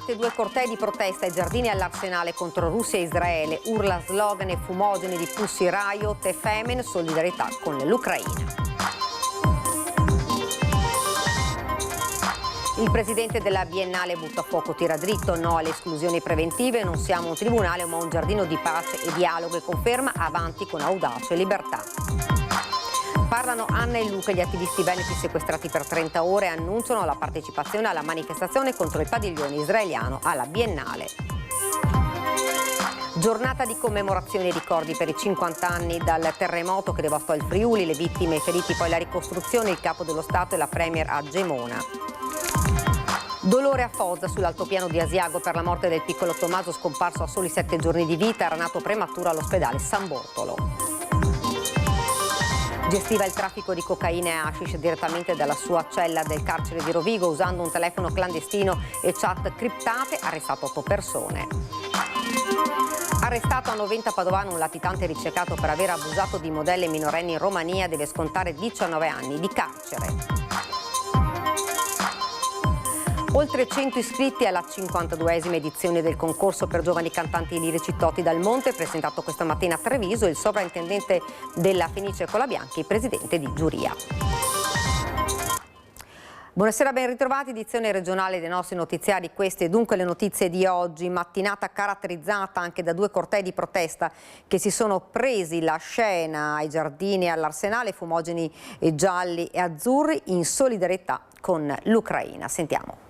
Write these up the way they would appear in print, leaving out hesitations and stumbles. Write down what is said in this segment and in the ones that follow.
Parte due cortei di protesta ai giardini all'Arsenale contro Russia e Israele, urla, slogan e fumogeni di Pussy Riot e Femen, solidarietà con l'Ucraina. Il presidente della Biennale butta fuoco, tira dritto, no alle esclusioni preventive, non siamo un tribunale ma un giardino di pace e dialogo, e conferma avanti con audacia e libertà. Parlano Anna e Luca, gli attivisti veneti sequestrati per 30 ore, annunciano la partecipazione alla manifestazione contro il padiglione israeliano alla Biennale. Giornata di commemorazione e ricordi per i 50 anni dal terremoto che devastò il Friuli, le vittime e i feriti, poi la ricostruzione, il capo dello Stato e la premier a Gemona. Dolore a Foggia, sull'altopiano di Asiago, per la morte del piccolo Tommaso scomparso a soli 7 giorni di vita, era nato prematuro all'ospedale San Bortolo. Gestiva il traffico di cocaina e hashish direttamente dalla sua cella del carcere di Rovigo usando un telefono clandestino e chat criptate, arrestato 8 persone. Arrestato a Noventa Padovano un latitante ricercato per aver abusato di modelle minorenni in Romania, deve scontare 19 anni di carcere. Oltre 100 iscritti alla 52esima edizione del concorso per giovani cantanti lirici Toti Dal Monte, presentato questa mattina a Treviso il sovrintendente della Fenice Colabianchi, presidente di giuria. Buonasera, ben ritrovati, edizione regionale dei nostri notiziari. Queste dunque le notizie di oggi, mattinata caratterizzata anche da due cortei di protesta che si sono presi la scena ai giardini all'Arsenale, fumogeni gialli e azzurri in solidarietà con l'Ucraina. Sentiamo.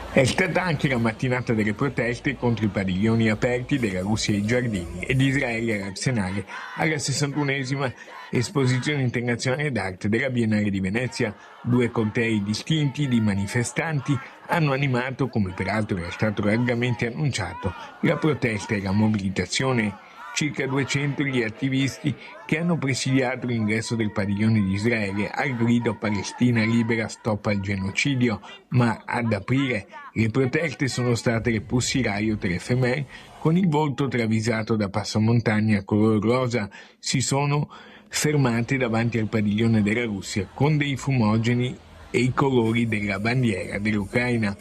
È stata anche la mattinata delle proteste contro i padiglioni aperti della Russia ai giardini e di Israele all'Arsenale alla 61esima esposizione internazionale d'arte della Biennale di Venezia. Due cortei distinti di manifestanti hanno animato, come peraltro era stato largamente annunciato, la protesta e la mobilitazione. Circa 200 gli attivisti che hanno presidiato l'ingresso del padiglione di Israele al grido Palestina libera, stop al genocidio, ma ad aprire le proteste sono state le Pussy Riot e le Femen, con il volto travisato da passamontagna color rosa. Si sono fermate davanti al padiglione della Russia con dei fumogeni e i colori della bandiera dell'Ucraina.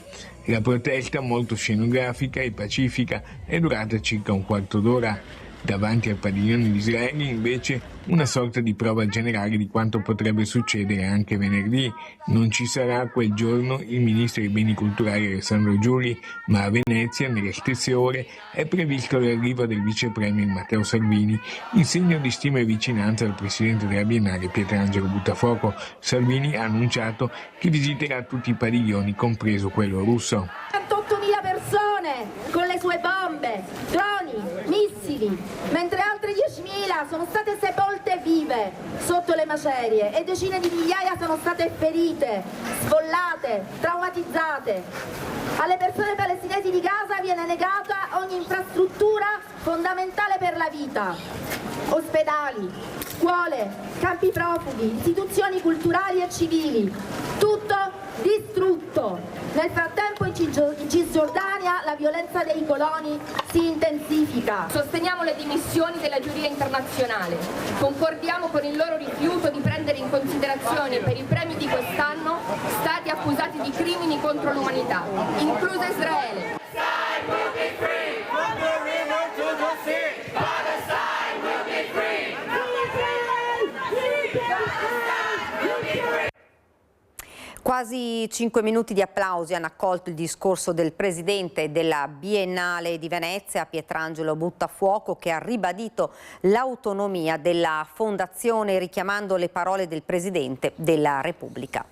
La protesta, molto scenografica e pacifica, è durata circa un quarto d'ora. Davanti al padiglione di Israele, invece, una sorta di prova generale di quanto potrebbe succedere anche venerdì. Non ci sarà quel giorno il ministro dei beni culturali Alessandro Giuli, ma a Venezia, nelle stesse ore, è previsto l'arrivo del vice premier Matteo Salvini, in segno di stima e vicinanza al presidente della Biennale Pietrangelo Buttafuoco. Salvini ha annunciato che visiterà tutti i padiglioni, compreso quello russo. 38.000 persone con le sue bombe, droni, missili, mentre altre 10.000 sono state sepolte vive sotto le macerie e decine di migliaia sono state ferite, sfollate, traumatizzate. Alle persone palestinesi di Gaza viene negata ogni infrastruttura fondamentale per la vita: ospedali, scuole, campi profughi, istituzioni culturali e civili, tutto distrutto. Nel frattempo in Cisgiordania la violenza dei coloni si intensifica. Sosteniamo le dimissioni della giuria internazionale. Concordiamo con il loro rifiuto di prendere in considerazione per i premi di quest'anno stati accusati di crimini contro l'umanità, incluso Israele. Quasi 5 minuti di applausi hanno accolto il discorso del presidente della Biennale di Venezia, Pietrangelo Buttafuoco, che ha ribadito l'autonomia della fondazione richiamando le parole del presidente della Repubblica.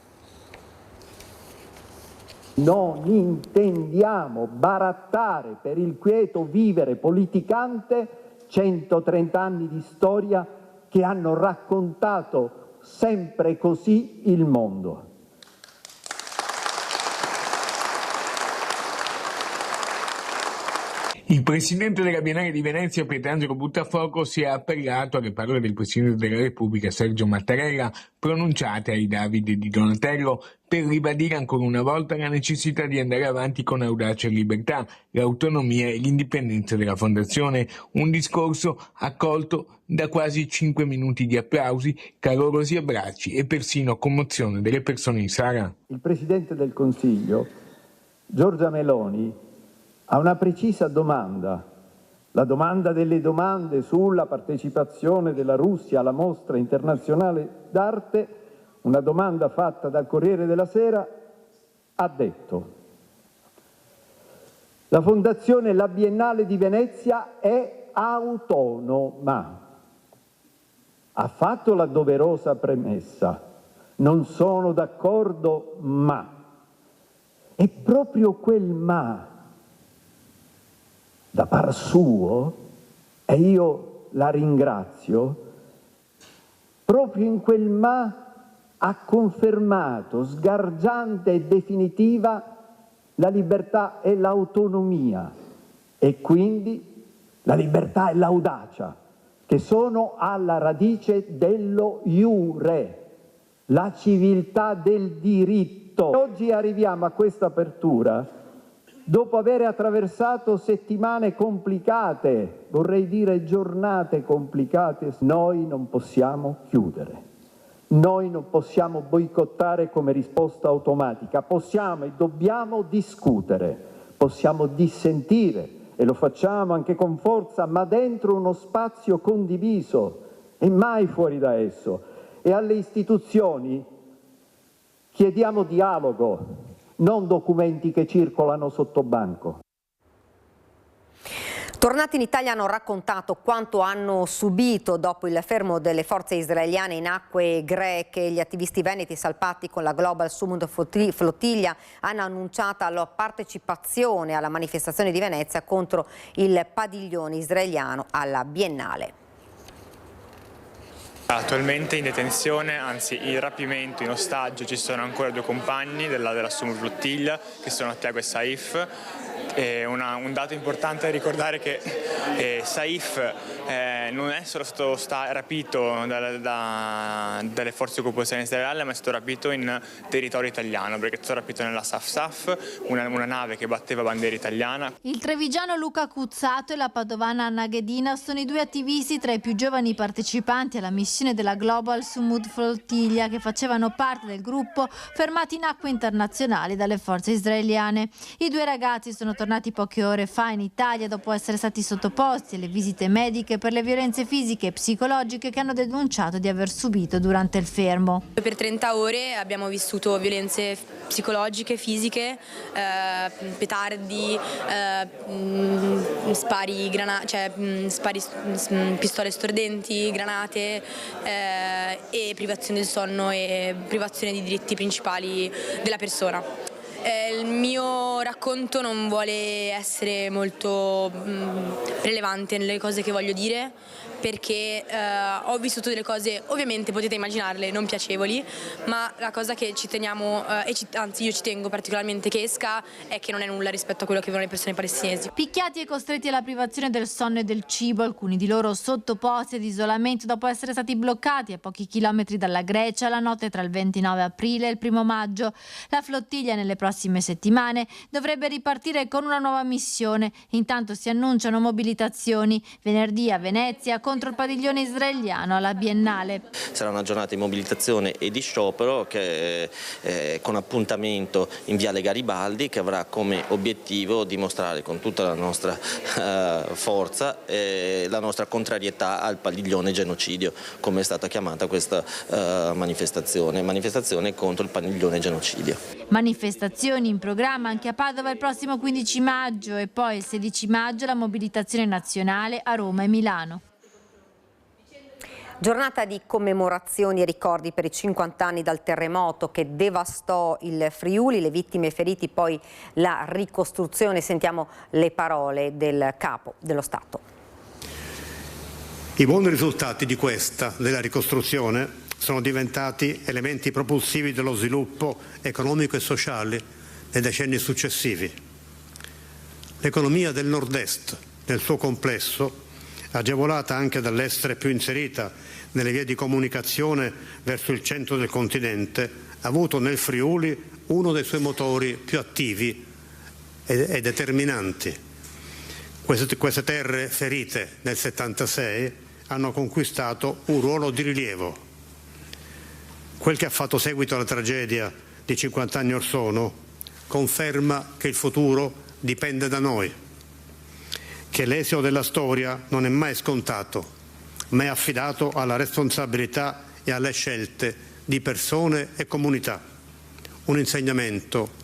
Non intendiamo barattare per il quieto vivere politicante 130 anni di storia che hanno raccontato sempre così il mondo. Il presidente della Biennale di Venezia, Pietrangelo Buttafuoco, si è appellato alle parole del Presidente della Repubblica, Sergio Mattarella, pronunciate ai Davide di Donatello, per ribadire ancora una volta la necessità di andare avanti con audacia e libertà, l'autonomia e l'indipendenza della Fondazione. Un discorso accolto da quasi 5 minuti di applausi, calorosi abbracci e persino commozione delle persone in sala. Il Presidente del Consiglio Giorgia Meloni ha una precisa domanda, la domanda delle domande sulla partecipazione della Russia alla Mostra internazionale d'arte, una domanda fatta dal Corriere della Sera, ha detto: la Fondazione La Biennale di Venezia è autonoma. Ha fatto la doverosa premessa: non sono d'accordo, ma. E proprio quel ma, da par suo, e io la ringrazio, proprio in quel ma ha confermato, sgargiante e definitiva, la libertà e l'autonomia, e quindi la libertà e l'audacia, che sono alla radice dello iure, la civiltà del diritto. Oggi arriviamo a questa apertura dopo aver attraversato settimane complicate, vorrei dire giornate complicate. Noi non possiamo chiudere, noi non possiamo boicottare come risposta automatica, possiamo e dobbiamo discutere, possiamo dissentire, e lo facciamo anche con forza, ma dentro uno spazio condiviso e mai fuori da esso. E alle istituzioni chiediamo dialogo, non documenti che circolano sotto banco. Tornati in Italia hanno raccontato quanto hanno subito dopo il fermo delle forze israeliane in acque greche. Gli attivisti veneti salpati con la Global Summit Flottiglia hanno annunciato la partecipazione alla manifestazione di Venezia contro il padiglione israeliano alla Biennale. Attualmente in detenzione, anzi in rapimento, in ostaggio, ci sono ancora 2 compagni della Summit Flottiglia, che sono Thiago e Saif. Un dato importante è ricordare che Saif non è solo stato rapito dalle forze di occupazione israeliane, ma è stato rapito in territorio italiano, perché è stato rapito nella Saf, una nave che batteva bandiera italiana. Il trevigiano Luca Cuzzato e la padovana Anna Ghedina sono i 2 attivisti tra i più giovani partecipanti alla missione della Global Summit Flottiglia, che facevano parte del gruppo fermati in acque internazionali dalle forze israeliane. I 2 ragazzi sono tornati poche ore fa in Italia dopo essere stati sottoposti alle visite mediche per le violenze fisiche e psicologiche che hanno denunciato di aver subito durante il fermo. Per 30 ore abbiamo vissuto violenze psicologiche, fisiche, petardi, spari, pistole stordenti, granate e privazione del sonno e privazione di diritti principali della persona. Il mio racconto non vuole essere molto rilevante nelle cose che voglio dire, perché ho vissuto delle cose, ovviamente potete immaginarle, non piacevoli, ma la cosa che ci teniamo, anzi io ci tengo particolarmente che esca, è che non è nulla rispetto a quello che vivono le persone palestinesi. Picchiati e costretti alla privazione del sonno e del cibo, alcuni di loro sottoposti ad isolamento dopo essere stati bloccati a pochi chilometri dalla Grecia la notte tra il 29 aprile e il 1 maggio. La flottiglia nelle prossime settimane dovrebbe ripartire con una nuova missione. Intanto si annunciano mobilitazioni venerdì a Venezia contro il padiglione israeliano alla Biennale. Sarà una giornata di mobilitazione e di sciopero con appuntamento in Viale Garibaldi, che avrà come obiettivo dimostrare con tutta la nostra forza la nostra contrarietà al padiglione genocidio, come è stata chiamata questa manifestazione contro il padiglione genocidio. Manifestazioni in programma anche a Padova il prossimo 15 maggio e poi il 16 maggio la mobilitazione nazionale a Roma e Milano. Giornata di commemorazioni e ricordi per i 50 anni dal terremoto che devastò il Friuli, le vittime e feriti, poi la ricostruzione. Sentiamo le parole del capo dello Stato. I buoni risultati della ricostruzione, sono diventati elementi propulsivi dello sviluppo economico e sociale nei decenni successivi. L'economia del nord-est, nel suo complesso, agevolata anche dall'essere più inserita nelle vie di comunicazione verso il centro del continente, ha avuto nel Friuli uno dei suoi motori più attivi e determinanti. Queste terre ferite nel 76 hanno conquistato un ruolo di rilievo. Quel che ha fatto seguito alla tragedia di 50 anni or sono conferma che il futuro dipende da noi, che l'esito della storia non è mai scontato, ma è affidato alla responsabilità e alle scelte di persone e comunità. Un insegnamento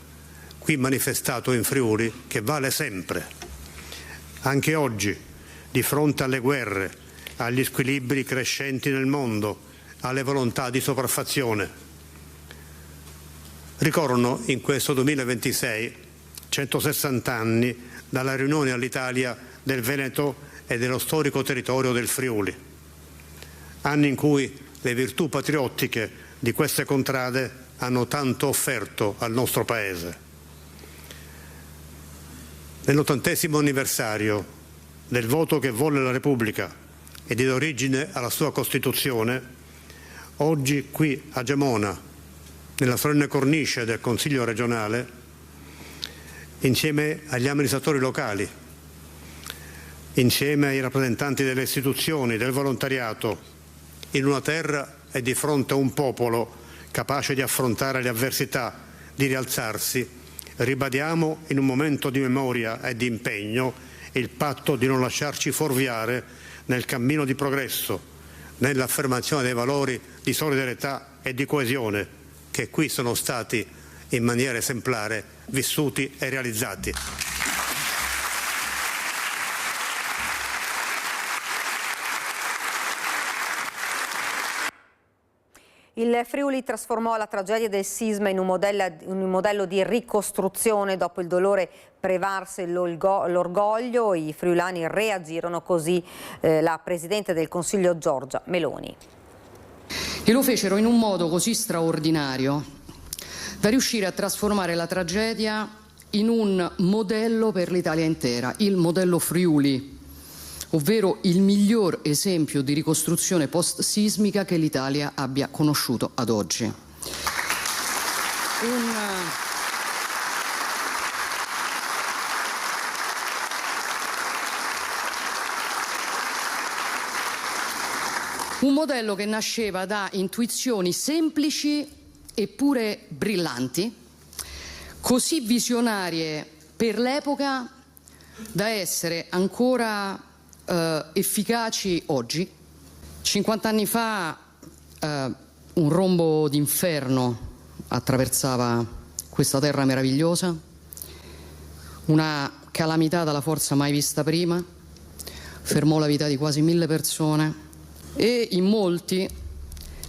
qui manifestato in Friuli che vale sempre, anche oggi, di fronte alle guerre, agli squilibri crescenti nel mondo, alle volontà di sopraffazione. Ricorrono in questo 2026 160 anni dalla riunione all'Italia del Veneto e dello storico territorio del Friuli, anni in cui le virtù patriottiche di queste contrade hanno tanto offerto al nostro Paese. Nell'80° anniversario del voto che volle la Repubblica e diede origine alla sua Costituzione, oggi qui a Gemona, nella solenne cornice del Consiglio regionale, insieme agli amministratori locali, insieme ai rappresentanti delle istituzioni, del volontariato, in una terra e di fronte a un popolo capace di affrontare le avversità, di rialzarsi, ribadiamo in un momento di memoria e di impegno il patto di non lasciarci fuorviare nel cammino di progresso, nell'affermazione dei valori di solidarietà e di coesione che qui sono stati in maniera esemplare vissuti e realizzati. Il Friuli trasformò la tragedia del sisma in un modello di ricostruzione. Dopo il dolore prevarse l'orgoglio, i friulani reagirono, così la Presidente del Consiglio Giorgia Meloni. E lo fecero in un modo così straordinario da riuscire a trasformare la tragedia in un modello per l'Italia intera, il modello Friuli, ovvero il miglior esempio di ricostruzione post-sismica che l'Italia abbia conosciuto ad oggi. Un modello che nasceva da intuizioni semplici eppure brillanti, così visionarie per l'epoca da essere ancora efficaci oggi. 50 anni fa un rombo d'inferno attraversava questa terra meravigliosa, una calamità dalla forza mai vista prima, fermò la vita di quasi 1000 persone e in molti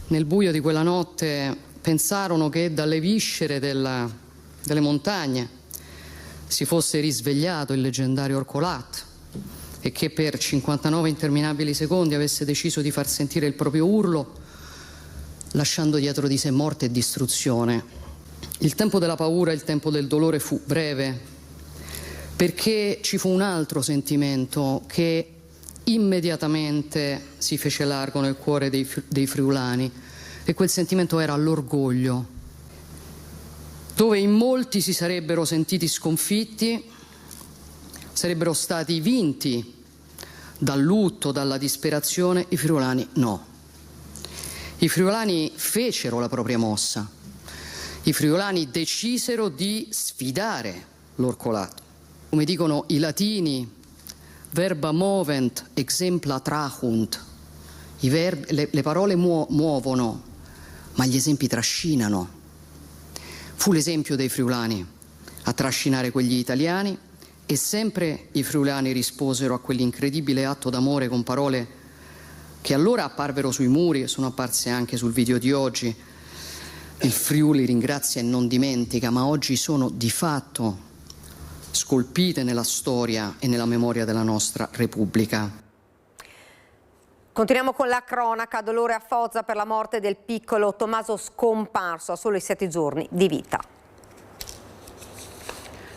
nel buio di quella notte pensarono che dalle viscere delle montagne si fosse risvegliato il leggendario Orcolat e che per 59 interminabili secondi avesse deciso di far sentire il proprio urlo, lasciando dietro di sé morte e distruzione. Il tempo della paura, il tempo del dolore fu breve, perché ci fu un altro sentimento che immediatamente si fece largo nel cuore dei friulani, e quel sentimento era l'orgoglio, dove in molti si sarebbero sentiti sconfitti, sarebbero stati vinti dal lutto, dalla disperazione. I friulani no. I friulani fecero la propria mossa. I friulani decisero di sfidare l'orcolato. Come dicono i latini, verba movent exempla trahunt. Le parole muovono, ma gli esempi trascinano. Fu l'esempio dei friulani a trascinare quegli italiani, e sempre i friulani risposero a quell'incredibile atto d'amore con parole che allora apparvero sui muri e sono apparse anche sul video di oggi. Il Friuli ringrazia e non dimentica, ma oggi sono di fatto scolpite nella storia e nella memoria della nostra Repubblica. Continuiamo con la cronaca. Dolore a Foggia per la morte del piccolo Tommaso scomparso a solo 7 giorni di vita.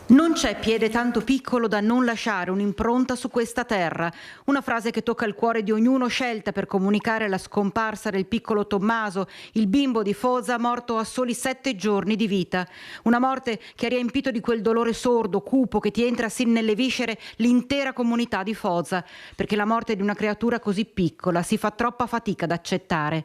Non c'è piede tanto piccolo da non lasciare un'impronta su questa terra. Una frase che tocca il cuore di ognuno, scelta per comunicare la scomparsa del piccolo Tommaso, il bimbo di Foggia morto a soli 7 giorni di vita. Una morte che ha riempito di quel dolore sordo, cupo, che ti entra sin nelle viscere l'intera comunità di Foggia, perché la morte di una creatura così piccola si fa troppa fatica ad accettare.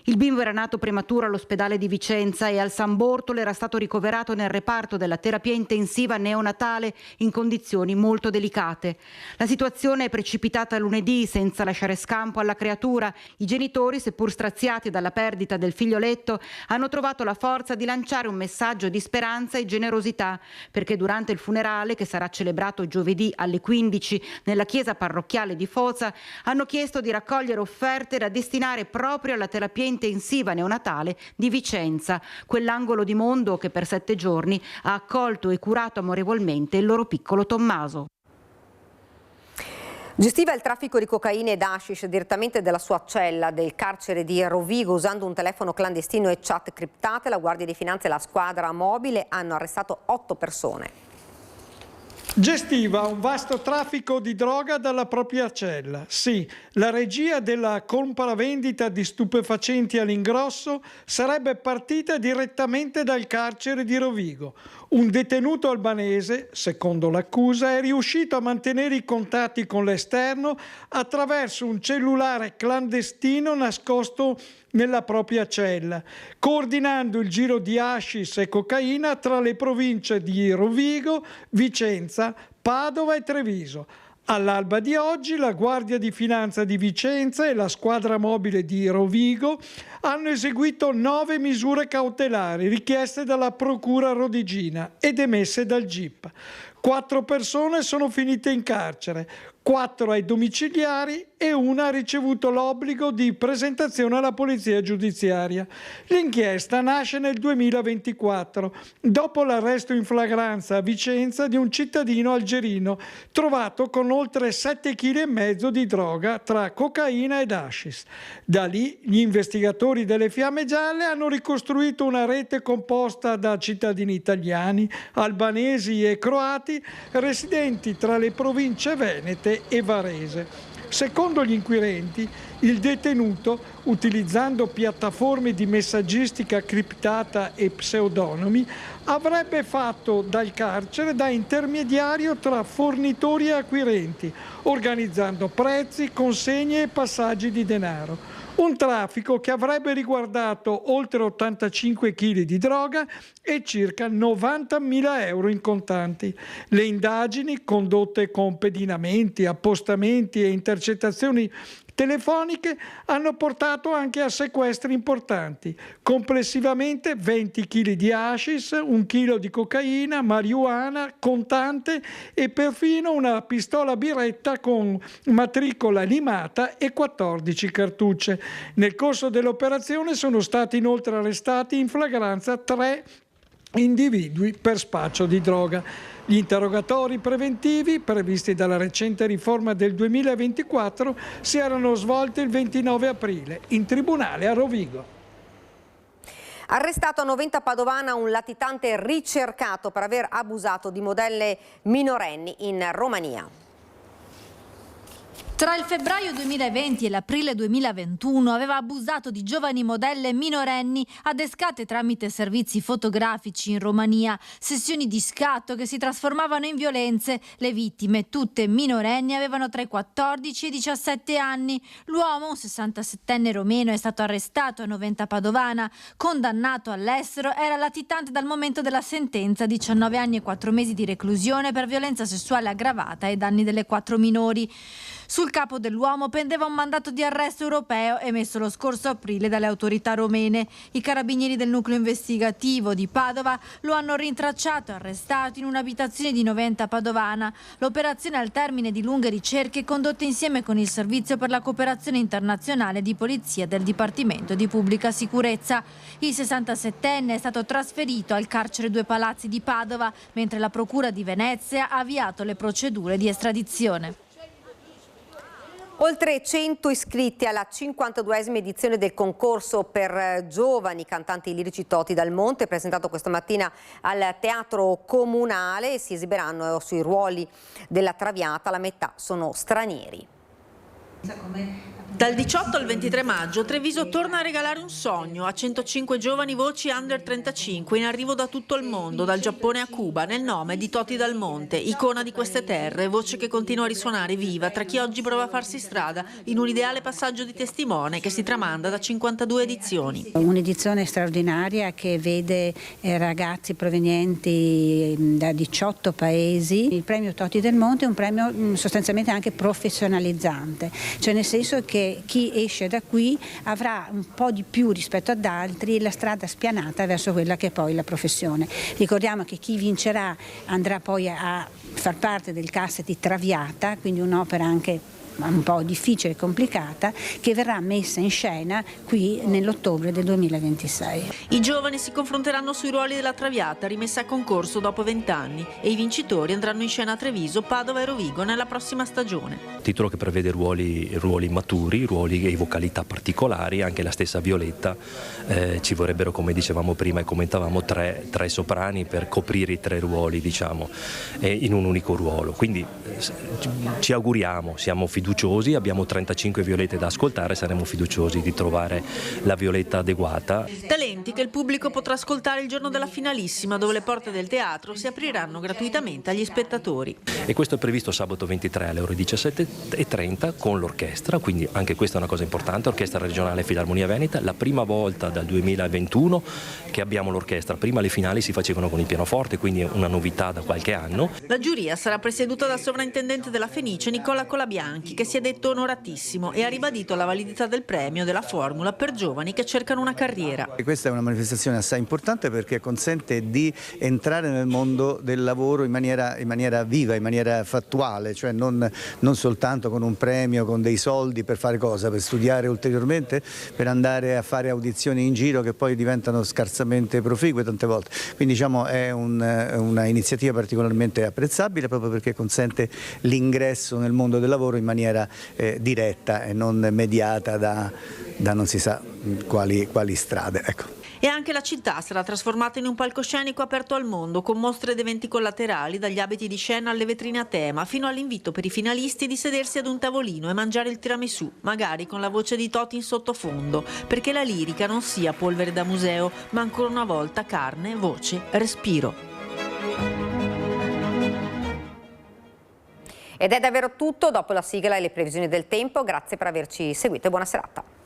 Il bimbo era nato prematuro all'ospedale di Vicenza e al San Bortolo era stato ricoverato nel reparto della terapia intensiva neonatale in condizioni molto delicate. La situazione è precipitata lunedì senza lasciare scampo alla creatura. I genitori, seppur straziati dalla perdita del figlioletto, hanno trovato la forza di lanciare un messaggio di speranza e generosità, perché durante il funerale, che sarà celebrato giovedì alle 15 nella chiesa parrocchiale di Foza, hanno chiesto di raccogliere offerte da destinare proprio alla terapia intensiva neonatale di Vicenza, quell'angolo di mondo che per 7 giorni ha accolto e curato amorevolmente il loro piccolo Tommaso. Gestiva il traffico di cocaina ed hashish direttamente dalla sua cella del carcere di Rovigo usando un telefono clandestino e chat criptate. La Guardia di Finanza e la squadra mobile hanno arrestato 8 persone. Gestiva un vasto traffico di droga dalla propria cella. Sì, la regia della compravendita di stupefacenti all'ingrosso sarebbe partita direttamente dal carcere di Rovigo. Un detenuto albanese, secondo l'accusa, è riuscito a mantenere i contatti con l'esterno attraverso un cellulare clandestino nascosto nella propria cella, coordinando il giro di hashish e cocaina tra le province di Rovigo, Vicenza, Padova e Treviso. All'alba di oggi la Guardia di Finanza di Vicenza e la squadra mobile di Rovigo hanno eseguito 9 misure cautelari richieste dalla Procura Rodigina ed emesse dal GIP. 4 persone sono finite in carcere, 4 ai domiciliari e una ha ricevuto l'obbligo di presentazione alla polizia giudiziaria. L'inchiesta nasce nel 2024, dopo l'arresto in flagranza a Vicenza di un cittadino algerino trovato con oltre 7,5 kg di droga tra cocaina ed hashish. Da lì gli investigatori delle Fiamme Gialle hanno ricostruito una rete composta da cittadini italiani, albanesi e croati residenti tra le province venete e Varese. Secondo gli inquirenti, il detenuto, utilizzando piattaforme di messaggistica criptata e pseudonimi, avrebbe fatto dal carcere da intermediario tra fornitori e acquirenti, organizzando prezzi, consegne e passaggi di denaro. Un traffico che avrebbe riguardato oltre 85 kg di droga e circa 90.000 euro in contanti. Le indagini, condotte con pedinamenti, appostamenti e intercettazioni telefoniche, hanno portato anche a sequestri importanti. Complessivamente 20 kg di hashish, 1 chilo di cocaina, marijuana, contante e perfino una pistola biretta con matricola limata e 14 cartucce. Nel corso dell'operazione sono stati inoltre arrestati in flagranza 3 individui per spaccio di droga. Gli interrogatori preventivi, previsti dalla recente riforma del 2024, si erano svolti il 29 aprile in tribunale a Rovigo. Arrestato a Noventa Padovana un latitante ricercato per aver abusato di modelle minorenni in Romania. Tra il febbraio 2020 e l'aprile 2021 aveva abusato di giovani modelle minorenni adescate tramite servizi fotografici in Romania, sessioni di scatto che si trasformavano in violenze. Le vittime, tutte minorenni, avevano tra i 14 e i 17 anni. L'uomo, un 67enne romeno, è stato arrestato a Noventa Padovana, condannato all'estero, era latitante dal momento della sentenza, 19 anni e 4 mesi di reclusione per violenza sessuale aggravata ai danni delle 4 minori. Sul capo dell'uomo pendeva un mandato di arresto europeo emesso lo scorso aprile dalle autorità romene. I carabinieri del nucleo investigativo di Padova lo hanno rintracciato e arrestato in un'abitazione di Noventa Padovana. L'operazione, al termine di lunghe ricerche condotte insieme con il Servizio per la cooperazione internazionale di polizia del Dipartimento di Pubblica Sicurezza. Il 67enne è stato trasferito al carcere Due Palazzi di Padova, mentre la Procura di Venezia ha avviato le procedure di estradizione. Oltre 100 iscritti alla 52esima edizione del concorso per giovani cantanti lirici Toti dal Monte, presentato questa mattina al Teatro Comunale. Si esibiranno sui ruoli della Traviata, la metà sono stranieri. Dal 18 al 23 maggio Treviso torna a regalare un sogno a 105 giovani voci under 35 in arrivo da tutto il mondo, dal Giappone a Cuba, nel nome di Toti Dal Monte, icona di queste terre, voce che continua a risuonare viva tra chi oggi prova a farsi strada in un ideale passaggio di testimone che si tramanda da 52 edizioni. Un'edizione straordinaria che vede ragazzi provenienti da 18 paesi. Il premio Toti Del Monte è un premio sostanzialmente anche professionalizzante, cioè nel senso che chi esce da qui avrà un po' di più rispetto ad altri la strada spianata verso quella che è poi la professione. Ricordiamo che chi vincerà andrà poi a far parte del cast di Traviata, quindi un'opera anche un po' difficile e complicata, che verrà messa in scena qui nell'ottobre del 2026. I giovani si confronteranno sui ruoli della Traviata, rimessa a concorso dopo 20 anni, e i vincitori andranno in scena a Treviso, Padova e Rovigo nella prossima stagione. Titolo che prevede ruoli maturi, ruoli e vocalità particolari, anche la stessa Violetta. Ci vorrebbero, come dicevamo prima e commentavamo, tre soprani per coprire i 3 ruoli, diciamo, in un unico ruolo. Quindi ci auguriamo, siamo fiduciosi, abbiamo 35 Violette da ascoltare, saremo fiduciosi di trovare la Violetta adeguata. Talenti che il pubblico potrà ascoltare il giorno della finalissima, dove le porte del teatro si apriranno gratuitamente agli spettatori. E questo è previsto sabato 23 alle ore 17:30 con l'orchestra, quindi anche questa è una cosa importante, Orchestra Regionale Filarmonia Veneta, la prima volta dal 2021 che abbiamo l'orchestra. Prima le finali si facevano con il pianoforte, quindi è una novità da qualche anno. La giuria sarà presieduta dal sovrintendente della Fenice Nicola Colabianchi, che si è detto onoratissimo e ha ribadito la validità del premio della formula per giovani che cercano una carriera. E questa è una manifestazione assai importante perché consente di entrare nel mondo del lavoro in maniera viva, in maniera fattuale, cioè non soltanto con un premio, con dei soldi per fare cosa? Per studiare ulteriormente, per andare a fare audizioni in giro che poi diventano scarsamente proficue tante volte. Quindi diciamo è una iniziativa particolarmente apprezzabile proprio perché consente l'ingresso nel mondo del lavoro in maniera diretta e non mediata da non si sa quali strade. Ecco. E anche la città sarà trasformata in un palcoscenico aperto al mondo, con mostre ed eventi collaterali, dagli abiti di scena alle vetrine a tema, fino all'invito per i finalisti di sedersi ad un tavolino e mangiare il tiramisù, magari con la voce di Toti in sottofondo, perché la lirica non sia polvere da museo, ma ancora una volta carne, voce, respiro. Ed è davvero tutto, dopo la sigla e le previsioni del tempo. Grazie per averci seguito e buona serata.